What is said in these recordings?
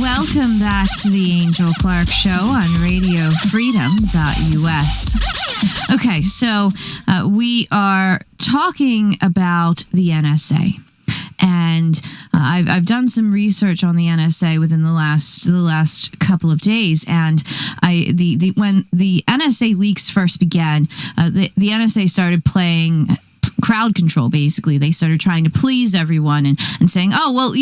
Welcome back to the Angel Clark Show on RadioFreedom.us. Okay, so we are talking about the NSA. And I've done some research on the NSA within the last couple of days, and when the NSA leaks first began, the NSA started playing crowd control. Basically, they started trying to please everyone and saying, oh, well,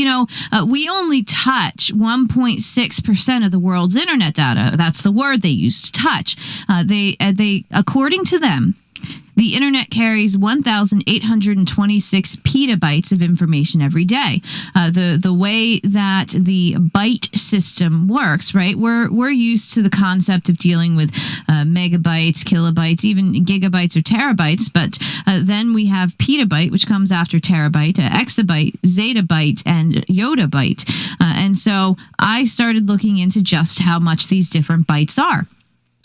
we only touch 1.6% of the world's internet data. That's the word they used, touch. They according to them, the internet carries 1,826 petabytes of information every day. The way that the byte system works, right? We're used to the concept of dealing with megabytes, kilobytes, even gigabytes or terabytes. But then we have petabyte, which comes after terabyte, exabyte, zettabyte, and yottabyte. And so I started looking into just how much these different bytes are.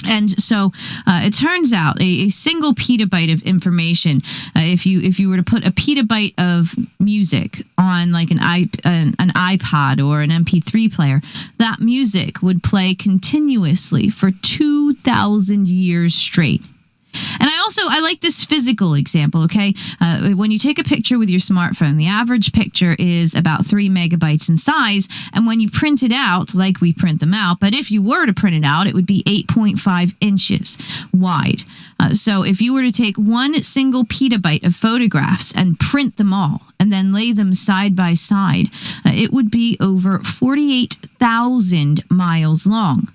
And so it turns out a single petabyte of information, if you were to put a petabyte of music on like an iPod or an MP3 player, that music would play continuously for 2,000 years straight. And I like this physical example, okay? When you take a picture with your smartphone, the average picture is about 3 megabytes in size. And when you print it out, like we print them out, but if you were to print it out, it would be 8.5 inches wide. So if you were to take one single petabyte of photographs and print them all, and then lay them side by side, it would be over 48,000 miles long.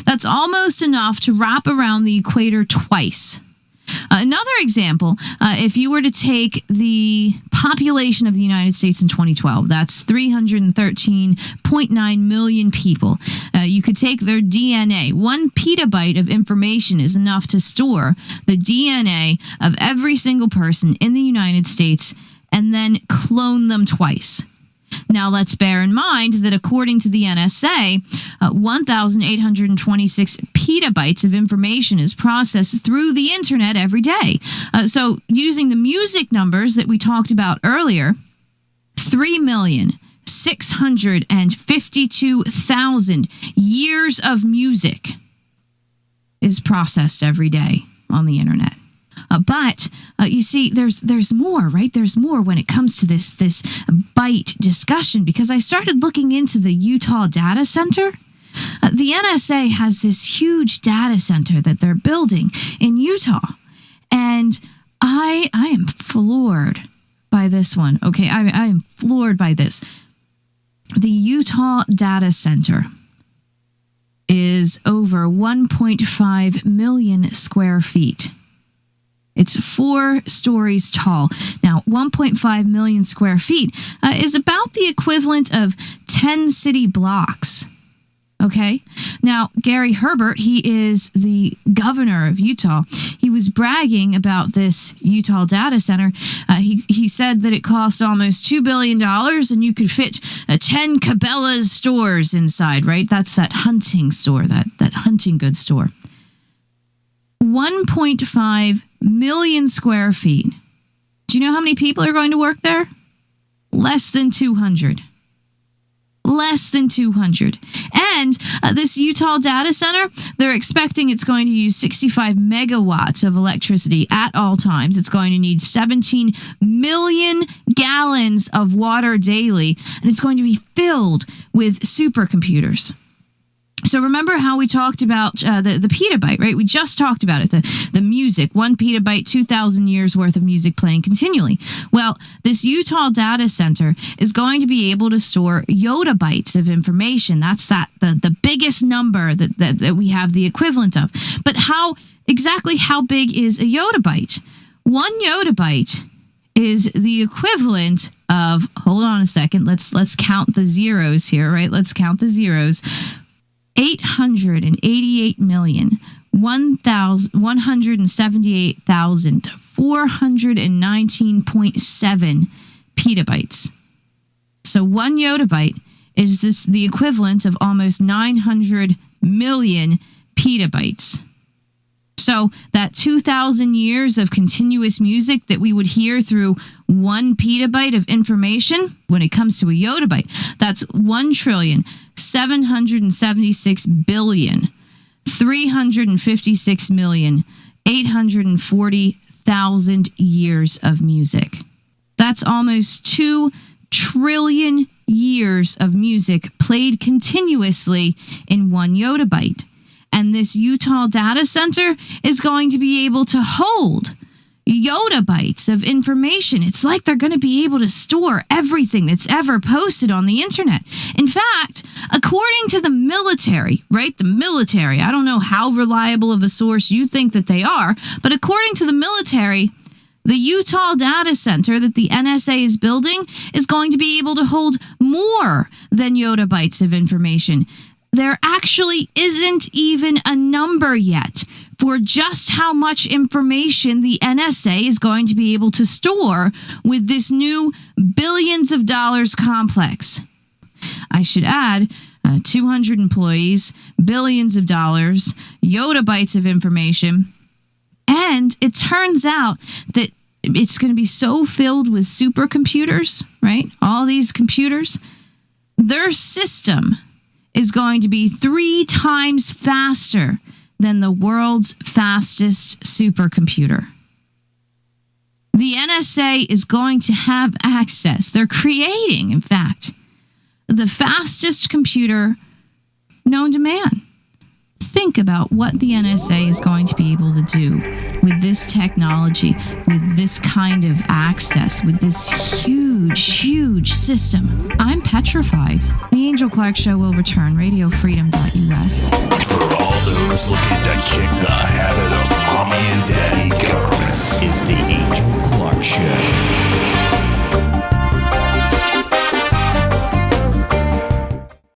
That's almost enough to wrap around the equator twice. Another example, if you were to take the population of the United States in 2012, that's 313.9 million people. You could take their DNA. 1 petabyte of information is enough to store the DNA of every single person in the United States and then clone them twice. Now, let's bear in mind that according to the NSA, 1,826 petabytes of information is processed through the internet every day. So using the music numbers that we talked about earlier, 3,652,000 years of music is processed every day on the internet. But you see, there's more, right? There's more when it comes to this byte discussion, because I started looking into the Utah data center. The NSA has this huge data center that they're building in Utah, and I am floored by this one. Okay, I am floored by this. The Utah data center is over 1.5 million square feet. It's 4 stories tall. Now, 1.5 million square feet is about the equivalent of 10 city blocks. Okay? Now, Gary Herbert, he is the governor of Utah. He was bragging about this Utah data center. He said that it cost almost $2 billion and you could fit 10 Cabela's stores inside, right? That's that hunting store, that hunting goods store. 1.5 million square feet. Do you know how many people are going to work there? Less than 200. Less than 200. And this Utah data center, they're expecting it's going to use 65 megawatts of electricity at all times. It's going to need 17 million gallons of water daily, and it's going to be filled with supercomputers. So remember how we talked about the petabyte, right? We just talked about it, the music, 1 petabyte, 2,000 years worth of music playing continually. Well, this Utah data center is going to be able to store yottabytes of information. That's the biggest number that we have the equivalent of. But exactly how big is a yottabyte? 1 yottabyte is the equivalent of, hold on a second, let's count the zeros here, right? Let's count the zeros. 888,178,419.7 petabytes. So 1 yottabyte is the equivalent of almost 900 million petabytes. So that 2,000 years of continuous music that we would hear through 1 petabyte of information, when it comes to a yottabyte, that's 1,652,000,000,000 776,356,840,000 years of music. That's almost 2 trillion years of music played continuously in 1 yottabyte. And this Utah data center is going to be able to hold yottabytes of information. It's like they're going to be able to store everything that's ever posted on the internet. In fact, according to the military, right? The military, I don't know how reliable of a source you think that they are, but according to the military, the Utah data center that the NSA is building is going to be able to hold more than yottabytes of information. There actually isn't even a number yet for just how much information the NSA is going to be able to store with this new billions of dollars complex. I should add, 200 employees, billions of dollars, yottabytes of information. And it turns out that it's going to be so filled with supercomputers, right? All these computers, their system is going to be 3 times faster than the world's fastest supercomputer. The NSA is going to have access. They're creating, in fact, the fastest computer known to man. Think about what the NSA is going to be able to do with this technology, with this kind of access, with this huge system. I'm petrified. The Angel Clark Show will return. RadioFreedom.us. For all those looking to kick the habit of mommy and daddy government is the Angel